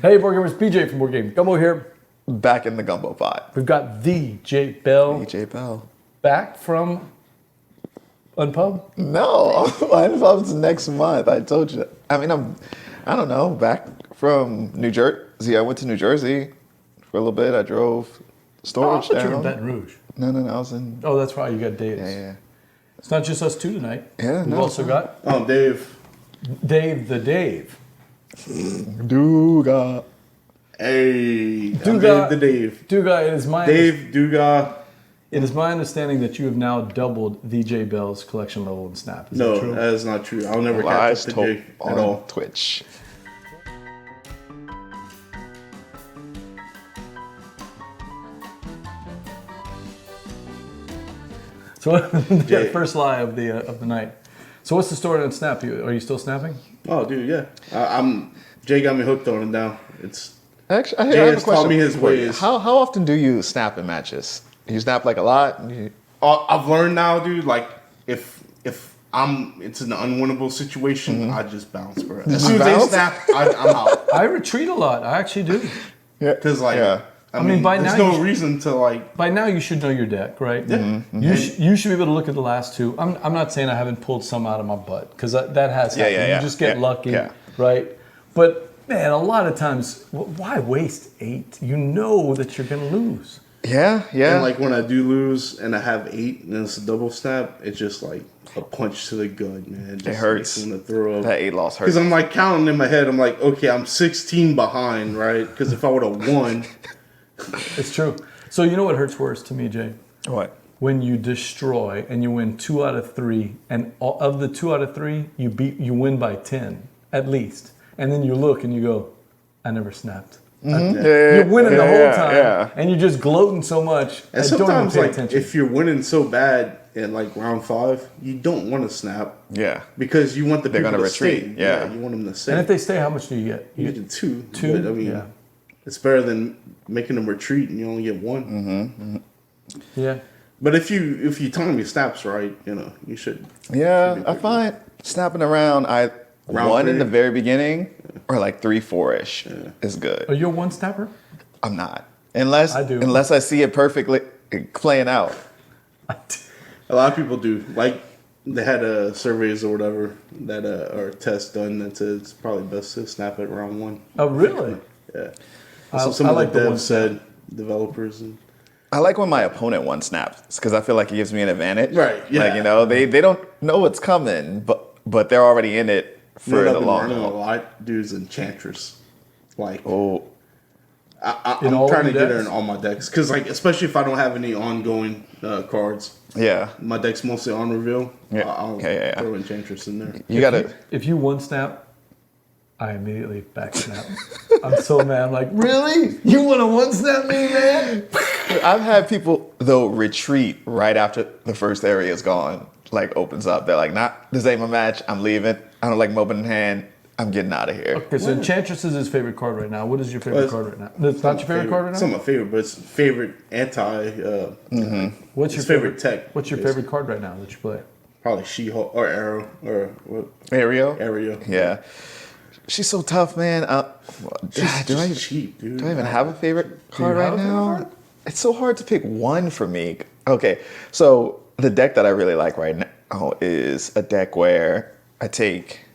Hey, Board Gamers, BJ from Board Game Gumbo here. Back in the gumbo pot. We've got the J Bell DJ Bell. back from Unpub. No, Unpub's next month. I told you. I don't know, back from New Jersey. I went to New Jersey for a little bit. I drove storage I thought you were down. in Baton Rouge. No, I was in. Oh, that's right. You got Dave's. Yeah. It's not just us two tonight. Yeah, We've no, also got Dave. Dave the Dave. Dugas. Hey, I'm Dugas. Dave the Dave. Dugas, it is my Dave Dugas. It is my understanding that you have now doubled the J Bell's collection level in Snap. Is that No, true? that is not true. I'll never Lies catch up to told Jay on at all. Twitch. So the first lie of the night. So what's the story on Snap? Are you still snapping? Oh, dude, yeah. Jay got me hooked on it now. It's Actually, I Jay have a has question taught me his for you. ways. How often do you snap in matches? You snap like a lot? I've learned now, dude. Like if it's an unwinnable situation, I just bounce, bro. As soon as they bounce? snap, I'm out. I retreat a lot. I actually do. Yeah. Because I mean, mean, by there's now no you reason to like. By now you should know your deck, right? Yeah. Mm-hmm. You should be able to look at the last two. I'm not saying I haven't pulled some out of my butt because that has happened. Yeah. You just get lucky, Yeah. right? But man, a lot of times, why waste 8? You know that you're gonna lose. Yeah. And like when I do lose and I have 8 and it's a double snap, it's just like a punch to the gut, man. It just hurts. makes me wanna throw up. That 8 loss hurts. Because I'm like counting in my head. I'm like, okay, I'm 16 behind, right? Because if I would have won, It's true. So you know what hurts worse to me, Jay? What? When you destroy and you win 2 out of 3, and of the 2 out of 3, you win by 10 at least, and then you look and you go, I never snapped. You're winning the whole time, and you're just gloating so much. and don't even sometimes pay like attention. if you're winning so bad in like round 5, you don't want to snap. Yeah. Because you want the They're people gonna to retreat, stay. yeah. You want them to stay. And if they stay, how much do you get? you get 2. 2? But, I mean, Yeah. it's better than making them retreat and you only get 1. Yeah. But if you time your snaps right, you should. Yeah, should be I pretty find snapping around Round 1 in 3. the very beginning or like 3-4-ish is good. Are you a one snapper? I'm not. Unless I do. Unless I see it perfectly playing out. A lot of people do. Like they had surveys or whatever that or tests done that says it's probably best to snap at round 1. Oh, really? Yeah. I Some of like the the one devs said, developers and I like when my opponent one snaps because I feel like it gives me an advantage. Right, yeah. Like, they don't know what's coming, but they're already in it for the long a haul. lot. Dudes Enchantress. Like Oh, I'm all trying to your get her decks? in all my decks because like especially if I don't have any ongoing cards. yeah. My deck's mostly on reveal. Yeah. I'll Yeah. throw Enchantress in there. You gotta. If you one snap, I immediately back snap. I'm so mad. I'm like, really? You want to one snap me, man? I've had people though retreat right after the first area is gone, like opens up. They're like, "Nah, this ain't my match. I'm leaving. I don't like my opening hand. I'm getting out of here." Okay, so Enchantress is his favorite card right now. What is your favorite card right now? That's not your favorite card right It's now? not my favorite, but it's favorite anti. What's your His favorite tech, What's your favorite card right now that you play? Probably She-Hulk or Arrow or what? Ariel. Ariel. Yeah. She's so tough, man. She's do I cheap, dude. do I even have a favorite card you have right a favorite now? card? It's so hard to pick one for me. Okay, so the deck that I really like right now is a deck where I take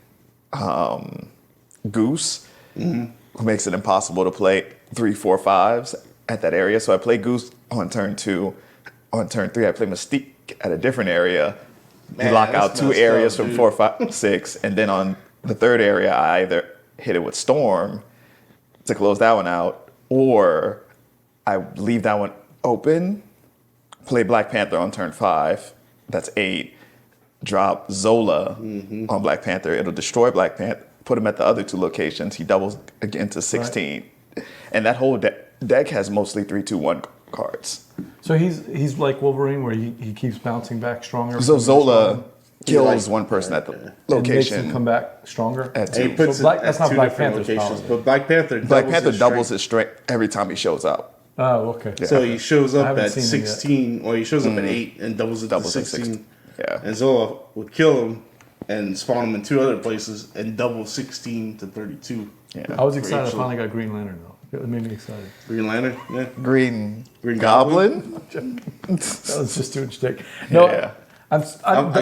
Goose, who makes it impossible to play 3, 4, 5s at that area. So I play Goose on turn 2. On turn 3, I play Mystique at a different area. We Man, lock that's out 2 messed areas up, from dude. 4, 5, 6, and then on the third area, I either hit it with Storm to close that one out, or I leave that one open, play Black Panther on turn 5, that's 8, drop Zola on Black Panther, it'll destroy Black Panther, put him at the other 2 locations, he doubles again to 16. And that whole deck has mostly 3-2-1 cards. So he's like Wolverine, where he keeps bouncing back stronger. So Zola kills like- one person at the and makes location. him come back stronger. At And he 2. puts So Black- it that's at not 2 Black different Panther's locations. power. But Black Panther Doubles his his strength every time he shows up. Oh, okay. So he shows I up haven't at seen him yet. 16, or he shows up at 8 and doubles it Doubles to at 16. 16. Yeah. And Zola would kill him, and spawn them in 2 other places and double 16 to 32. Yeah. I was excited. I finally got Green Lantern though. It made me excited. Green Lantern, yeah. Green Goblin? That was just too much dick. No, Yeah. I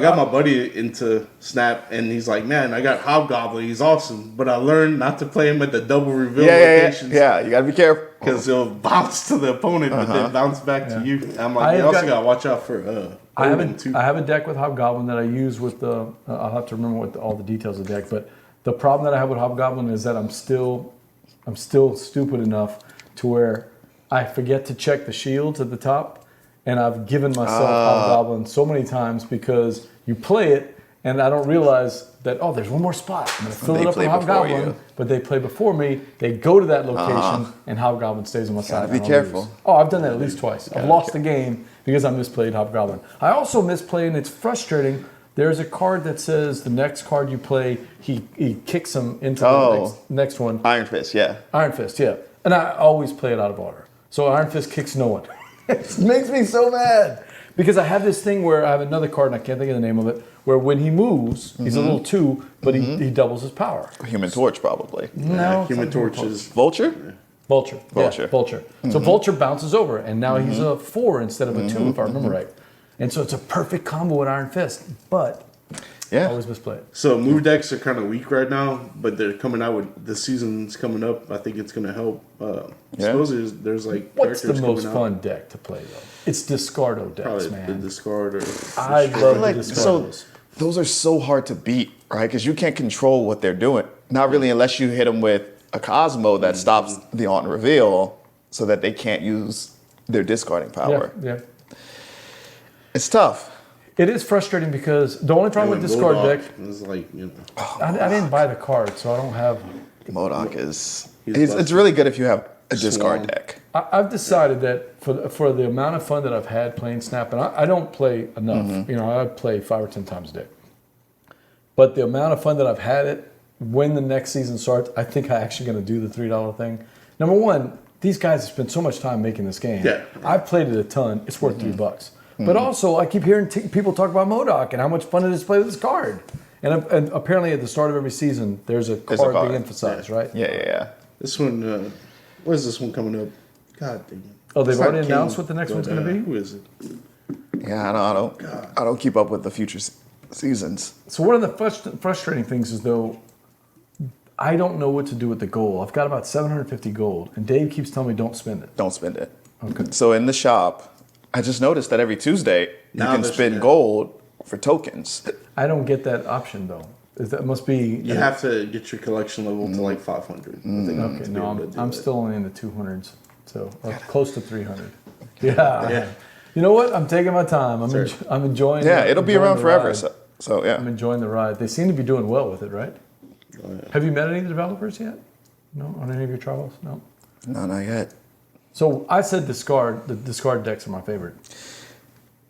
got my buddy into Snap, and he's like, "Man, I got Hobgoblin. He's awesome, but I learned not to play him at the double reveal locations. Yeah, you gotta be careful. Because he'll bounce to the opponent, but then bounce back to you. I'm like, you also gotta watch out for I Odin too. have a deck with Hobgoblin that I use with the. I'll have to remember what all the details of the deck. But the problem that I have with Hobgoblin is that I'm still stupid enough to where I forget to check the shields at the top, and I've given myself Hobgoblin so many times because you play it and I don't realize that there's one more spot. I'm gonna fill it up with Hobgoblin, but they play before me. They go to that location and Hobgoblin stays on my side. Be careful. Lose. Oh, I've done that at least twice. I've lost the game because I misplayed Hobgoblin. I also misplayed, and it's frustrating. There's a card that says the next card you play, he kicks him into the next one. Iron Fist, yeah. Iron Fist, yeah. And I always play it out of order. So Iron Fist kicks no one. It makes me so mad. Because I have this thing where I have another card, and I can't think of the name of it, where when he moves, he's a little 2, but he doubles his power. Human Torch, probably. No, Human Torch is Vulture? Vulture. Vulture. Yeah, Vulture. So Vulture bounces over, and now he's a 4 instead of a 2, if I remember right. And so it's a perfect combo with Iron Fist, but I always misplay it. So move decks are kind of weak right now, but they're coming out with the season's coming up. I think it's going to help. Supposedly there's like What's the characters most coming out. fun deck to play though? It's Discardo decks, Probably man. the discard or I love the Discardos. So those are so hard to beat, right? Because you can't control what they're doing. Not really unless you hit them with a Cosmo that stops the on reveal so that they can't use their discarding power. Yeah. It's tough. It is frustrating because the only problem with discard deck, is like, I didn't buy the card, so I don't have. MODOK is... He's It's busted. really good if you have a discard Swarm. deck. I've decided that for the amount of fun that I've had playing Snap, and I don't play enough. You know, I play 5 or 10 times a day. But the amount of fun that I've had it, when the next season starts, I think I'm actually going to do the $3 thing. Number one, these guys have spent so much time making this game. Yeah. I've played it a ton. It's worth $3. But also, I keep hearing people talk about MODOK and how much fun it is to play with this card. And apparently, at the start of every season, there's a card being emphasized, right? Yeah. This one, what is this one coming up? God dang it. Oh, they've It's already not announced King, what the next but, one's going to be? Who is it? Yeah, I don't keep up with the future seasons. So one of the frustrating things is, though, I don't know what to do with the gold. I've got about 750 gold, and Dave keeps telling me don't spend it. Don't spend it. Okay. So in the shop, I just noticed that every Tuesday you Now can there's- spend gold for tokens. I don't get that option, though. That must be... You have to get your collection level to like 500. I think Okay, to be no, able to do I'm that. still only in the 200s, so or close to 300. Yeah. You know what? I'm taking my time. I'm enjoying. Yeah, it'll be enjoying around the forever. ride. So yeah. I'm enjoying the ride. They seem to be doing well with it, right? Have you met any of the developers yet? No, on any of your travels? No. No, not yet. So I said discard. The discard decks are my favorite.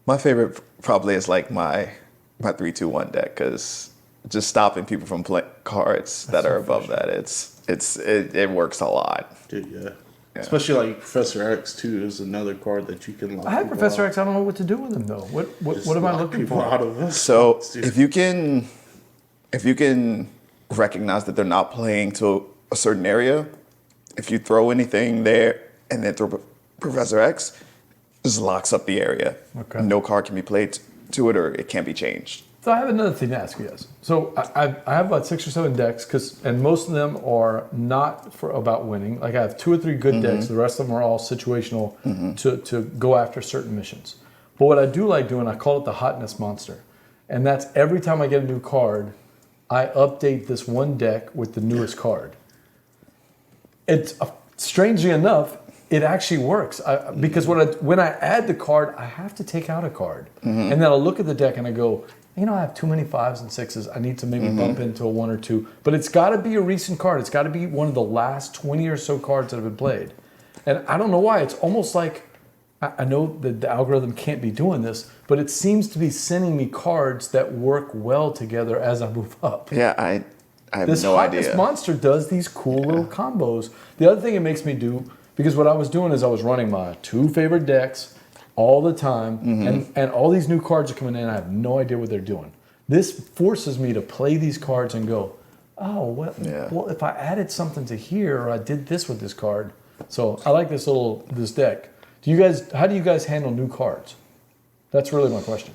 My favorite probably is like my 3-2-1 deck because just stopping people from playing cards that are above that. It works a lot. Dude, yeah. Especially like Professor X too is another card that you can lock. I have people Professor out. X. I don't know what to do with him though. What Just am I lock looking people for? out of us. So Dude. if you can recognize that they're not playing to a certain area, if you throw anything there and then throw Professor X, just locks up the area. Okay. No card can be played to it or it can't be changed. So I have another thing to ask you guys. So I have about 6 or 7 decks, and most of them are not about winning. Like I have 2 or 3 good decks. The rest of them are all situational to go after certain missions. But what I do like doing, I call it the hotness monster, and that's every time I get a new card, I update this one deck with the newest card. It's strangely enough, it actually works because when I add the card, I have to take out a card, and then I'll look at the deck and I go, I have too many 5s and 6s. I need to maybe bump into a 1 or 2. But it's got to be a recent card. It's got to be one of the last 20 or so cards that have been played. And I don't know why. It's almost like, I know that the algorithm can't be doing this, but it seems to be sending me cards that work well together as I move up. Yeah, I have This no hotness idea. monster does these cool little combos. The other thing it makes me do, because what I was doing is I was running my 2 favorite decks all the time, and all these new cards are coming in. I have no idea what they're doing. this forces me to play these cards and go, oh, Yeah. well, if I added something to here, or I did this with this card. So I like this deck. How do you guys handle new cards? That's really my question.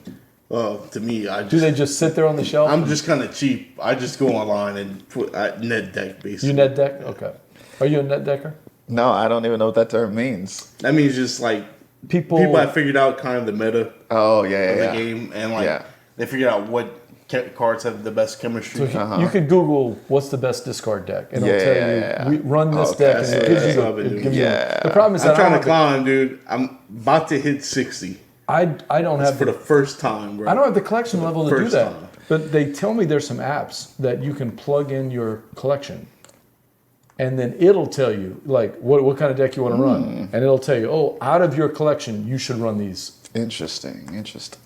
Well, to me, Do they just sit there on the shelf? I'm just kind of cheap. I just go online and put net deck basically. You net deck? Okay. Are you a net decker? No, I don't even know what that term means. That means just like People have figured out kind of the meta Oh, of yeah. the game, and like they figured out what cards have the best chemistry. So you could Google what's the best discard deck, and it'll tell you run this deck, and it gives you. The problem is I'm trying to climb, dude. I'm about to hit 60. I don't have for the first time, bro. I don't have the collection level to do First that. time. But they tell me there's some apps that you can plug in your collection, and then it'll tell you like what kind of deck you want to run, and it'll tell you, oh, out of your collection, you should run these. Interesting.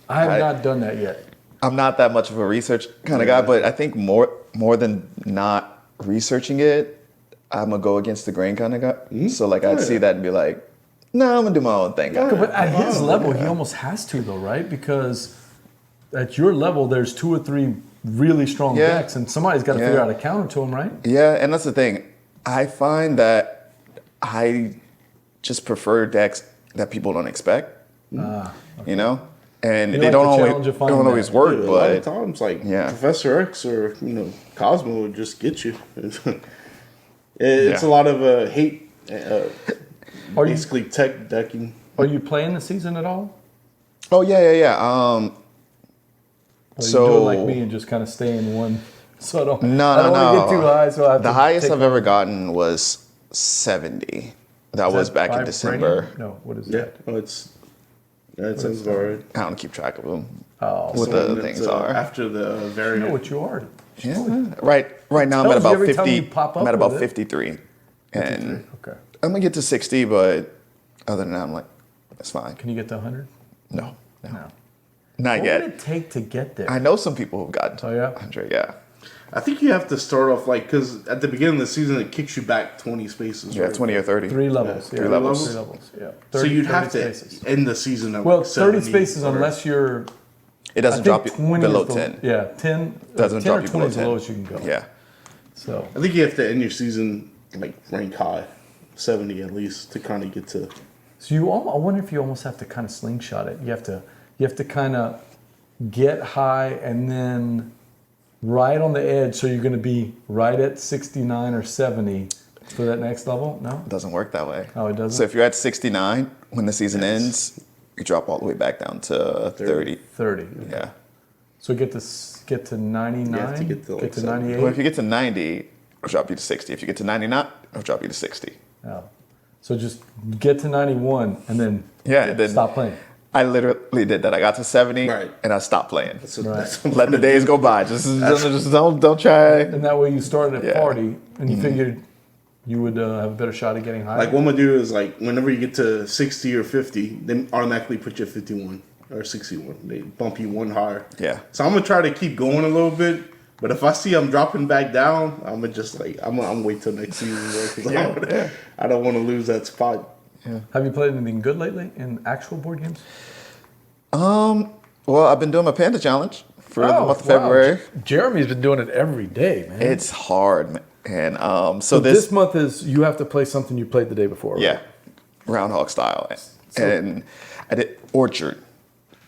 I have not done that yet. I'm not that much of a research kind of guy, but I think more than not researching it, I'm gonna go against the grain kind of guy. So like I'd see that and be like, no, I'm gonna do my own thing. But at his level, he almost has to though, right? Because at your level, there's 2 or 3 really strong decks, and somebody's got to figure out a counter to them, right? Yeah, and that's the thing. I find that I just prefer decks that people don't expect. You know, and they don't always work. Dude, a but lot of times, like Professor X or Cosmo would just get you. It's a lot of hate. Basically, tech decking. Are you playing the season at all? Oh yeah. Or so you do it like me and just kind of stay in one. So I don't No. want to get too high. So I have the highest I've ever gotten was 70. That was back in December. Brain? No, what is that? Oh, that sounds about right. I don't keep track of them. Oh, what the things are after the variant. I know what you are. Yeah. Right now I'm at about 50. I'm at about 53, and okay. I'm gonna get to 60, but other than that, I'm like, that's fine. Can you get to 100? No. What Not yet. would it take to get there? I know some people who've gotten to 100. Yeah. I think you have to start off because at the beginning of the season it kicks you back 20 spaces. Yeah, 20 or 30. 3 levels. Yeah, 3 levels. 3 levels. Yeah. 30, so you'd have to end the season at 30 spaces unless you're. It doesn't drop you below 10. Yeah, 10. Doesn't 10 drop or you 20 below is 10. the lowest you can go. Yeah. So I think you have to end your season like rank high, 70 at least to kind of get to. So I wonder if you almost have to kind of slingshot it. You have to kind of get high and then right on the edge, so you're going to be right at 69 or 70 for that next level. No, it doesn't work that way. Oh, it doesn't. So if you're at 69 when the season ends, you drop all the way back down to 30. 30. Yeah. So get to 99. You have to get to 98. Well, if you get to 90, it'll drop you to 60. If you get to 99, it'll drop you to 60. Yeah. So just get to 91 and then stop playing. I literally did that. I got to 70 and I stopped playing. Let the days go by. Just don't try. And that way you started a party and you figured you would have a better shot at getting higher. Like what I'm gonna do is like whenever you get to 60 or 50, they automatically put you at 51 or 61. They bump you one higher. Yeah. So I'm gonna try to keep going a little bit. But if I see I'm dropping back down, I'm gonna just like I'm wait till next season, bro, I don't want to lose that spot. Yeah. Have you played anything good lately in actual board games? Well, I've been doing my Panda Challenge for the month of February. Jeremy's been doing it every day, man. It's hard, man. And so this month is you have to play something you played the day before, right? Yeah, Roundhog style. And I did Orchard,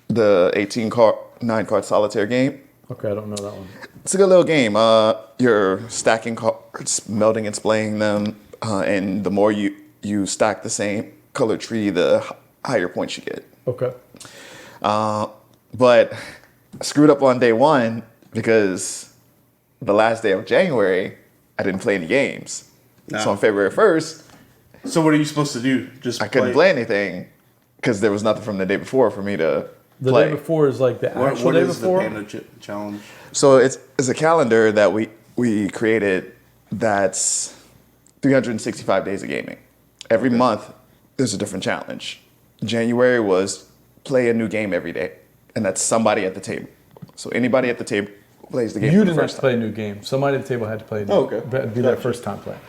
the 9-card solitaire game. Okay, I don't know that one. It's a good little game. You're stacking cards, melting and splaying them, and the more you stack the same color tree, the higher points you get. Okay. But I screwed up on day one because the last day of January, I didn't play any games. So on February 1st... So what are you supposed to do? I couldn't play anything because there was nothing from the day before for me to play. The day before is like the actual day before? What is the Panda Challenge? So it's a calendar that we created that's 365 days of gaming. Every month, there's a different challenge. January was play a new game every day, and that's somebody at the table. So anybody at the table plays the game. You didn't have to play a new game. Somebody at the table had to play a new game. Okay. That'd be their first time playing.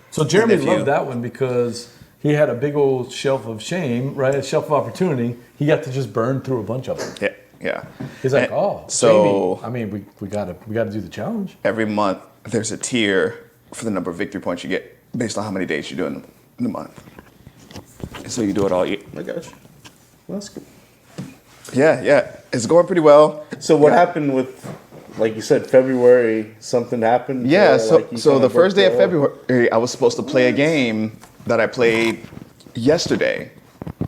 So Jeremy loved that one because he had a big old shelf of shame, right? A shelf of opportunity. He got to just burn through a bunch of them. Yeah. Yeah. He's like, so Jamie, I mean, we gotta do the challenge. every month there's a tier for the number of victory points you get based on how many days you do in the month. And so you do it all year. I got you. Well, that's good. Yeah. It's going pretty well. So what happened with, like you said, February? Something happened. Yeah. Like, So the first day of February, I was supposed to play a game that I played yesterday.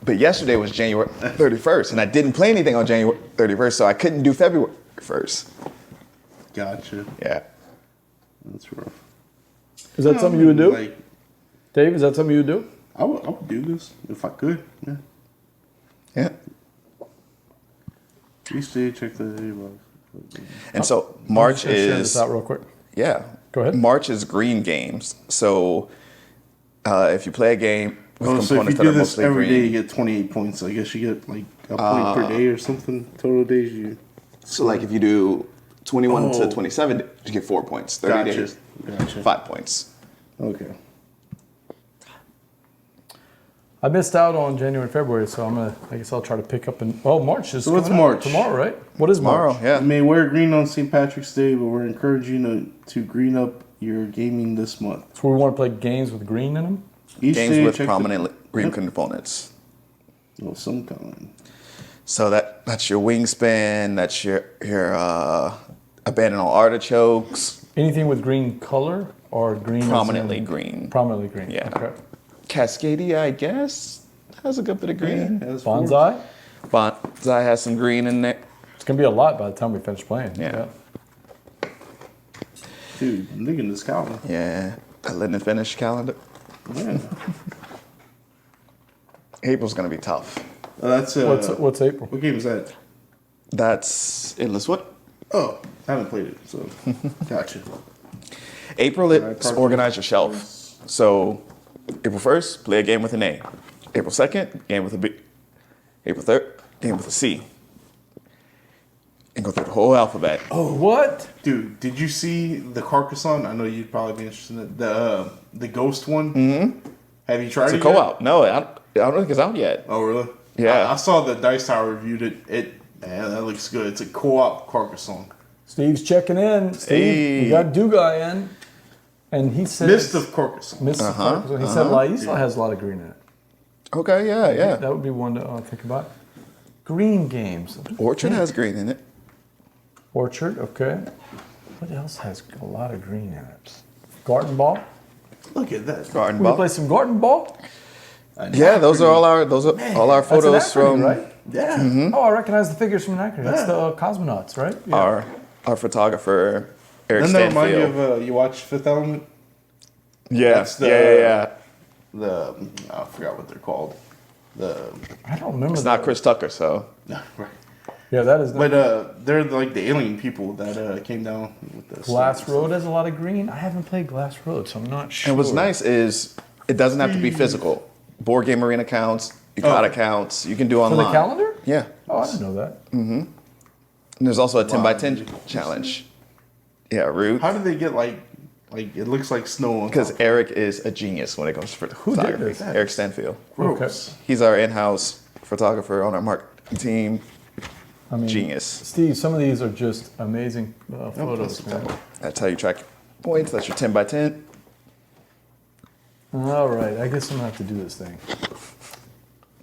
But yesterday was January 31st, and I didn't play anything on January 31st, so I couldn't do February 1st. Gotcha. Yeah. That's rough. Is that something you would do? Like, Dave, is that something you would do? I would do this if I could. Yeah. Yeah. Please stay, check the box. And so March I'm just gonna share is this out real quick. yeah. Go ahead. March is green games. So if you play a game with Oh, so if you components that do are this mostly every green, day, you get 28 points. I guess you get like a point per day or something. Total days you. so like if you do 21 Oh. to 27, you get 4 points. 30 Gotcha. days, Gotcha. 5 points. Okay. I missed out on January, February, so I guess I'll try to pick up in. Well, March is. So what's coming up March? tomorrow, right? What is Tomorrow, March? yeah. You may wear green on St. Patrick's Day, but we're encouraging you to green up your gaming this month. So we want to play games with green in them. Each Games day, with check prominent green Yep. components. Well, some kind. So that's your wingspan. That's your abandoned all artichokes. Anything with green color or green as in- Prominently green. Prominently green. Yeah. Okay. Cascadia, I guess, has a good bit of green. Yeah, that's Bonsai. Bonsai has some green in there. It's gonna be a lot by the time we finish playing. Yeah. Dude, I'm digging this calendar. Yeah, a lit and finish calendar. Yeah. April's gonna be tough. That's What's April? what game is that? That's Endless What? Oh, I haven't played it, so gotcha. April, it's Alright, organize your shelf. So April 1st, play a game with an A. April 2nd, game with a B. April 3rd, game with a C. And go through the whole alphabet. Oh, what? Dude, did you see the Carcassonne? I know you'd probably be interested in it. The ghost one. Mm-hmm. Have you tried It's a it? co-op. No, I don't think it's out yet. Oh, really? Yeah. I saw the Dice Tower reviewed it. Man, that looks good. It's a co-op Carcassonne. Steve's checking in. Steve, Hey. we got DOOOOOGAH in, and he said Mist of Carcassonne. Mist of Carcassonne. He said Laissez has a lot of green in it. Okay, yeah. That would be one to think about. Green games. Orchard has green in it. Orchard, okay. What else has a lot of green in it? Garden Ball. Look at that. Garden We can Ball. play some Garden Ball. Yeah, those are all our all our That's an photos acronym, from right? Yeah. Oh, I recognize the figures from an acronym. That's the cosmonauts, right? Yeah. our photographer Eric Doesn't that remind you Stanfield. of you watch Fifth Element? Yeah, That's the- yeah. The I forgot what they're called. The I don't remember. It's not Chris Tucker, so right. Yeah, that is. Not. But they're like the alien people that came down with the Glass Road has a lot of green. I haven't played Glass Road, so I'm not sure. and what's nice is it doesn't have to be physical. Board Game Arena counts, Yucata counts. You can do For online. the calendar? Yeah. Oh, I didn't know that. And there's also a 10 by 10 challenge. Yeah, Root. How did they get like it looks like snow on Because top? Eric is a genius when it comes to photography. this? Eric Stanfield. Gross. He's our in-house photographer on our marketing team. I mean, Genius. Steve, some of these are just amazing photos, that's man. That's how you track points. That's your 10 by 10. All right, I guess I'm gonna have to do this thing.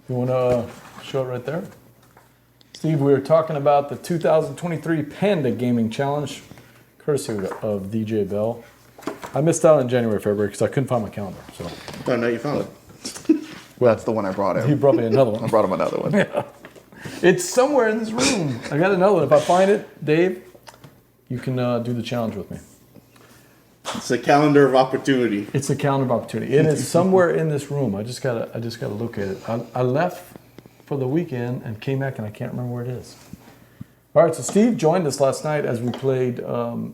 You wanna show it right there? Steve, we were talking about the 2023 Panda Gaming Challenge, courtesy of DJ Bell. I missed out on January, February because I couldn't find my calendar. So Oh, no, you found it. Well, that's the one I brought he him. brought me another I one. brought him another one. It's somewhere in this room. I got another one. If I find it, Dave, you can do the challenge with me. It's a calendar of opportunity. It's a calendar of opportunity. It is somewhere in this room. I just gotta locate it. I left for the weekend and came back and I can't remember where it is. All right, so Steve joined us last night as we played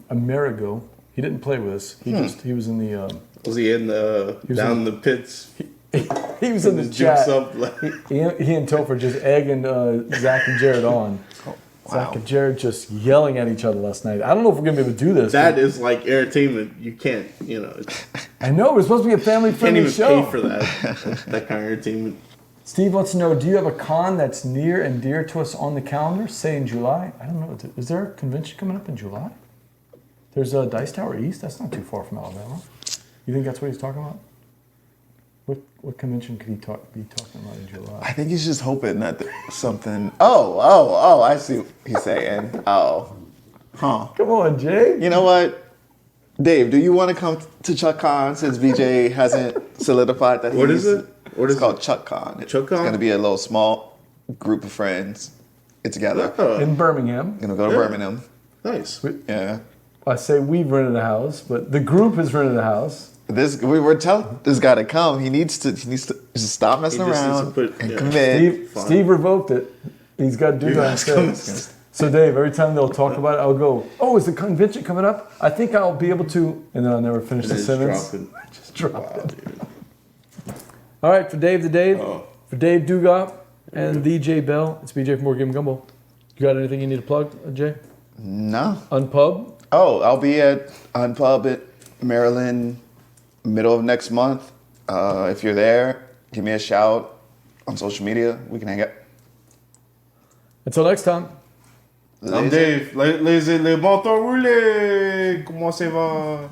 Amerigo. He didn't play with us. He was in the Was he in the was down in- the pits? he was in the His jokes chat. up like He and Topher just egging Zach and Jared on. Zach and Jared just yelling at each other last night. I don't know if we're gonna be able to do this. that is like entertainment. You can't, I know we're supposed to be a can't family-friendly even show. pay for that kind of entertainment. Steve wants to know, do you have a con that's near and dear to us on the calendar, say in July? I don't know. Is there a convention coming up in July? There's a Dice Tower East. That's not too far from Alabama. You think that's what he's talking about? What convention could he be talking about in July? I think he's just hoping that something... Oh, I see what he's saying. Oh. Huh. Come on, Jay. You know what? Dave, do you want to come to ChuckCon since BJ hasn't solidified that What is it? What is it's called ChuckCon. ChuckCon? It's going to be a little small group of friends get together. In Birmingham. Going to go to Birmingham. Nice. Yeah. I say we've rented a house, but the group has rented a house. We were telling this guy to come. He needs to just stop messing around and commit. Steve revoked it. He's got Dugas. So Dave, every time they'll talk about it, I'll go, "Oh, is the convention coming up? I think I'll be able to," and then I'll never finish the sentence. Just drop it. Dude. All right, for Dave for Dave Dugas and DJ Bell, it's BJ from Board Game Gumbo. You got anything you need to plug, Jay? No. Unpub? Oh, I'll be at Unpub at Maryland middle of next month. If you're there, give me a shout on social media. We can hang out. Until next time. I'm Dave. Les bons temps roulés. Comment ça va?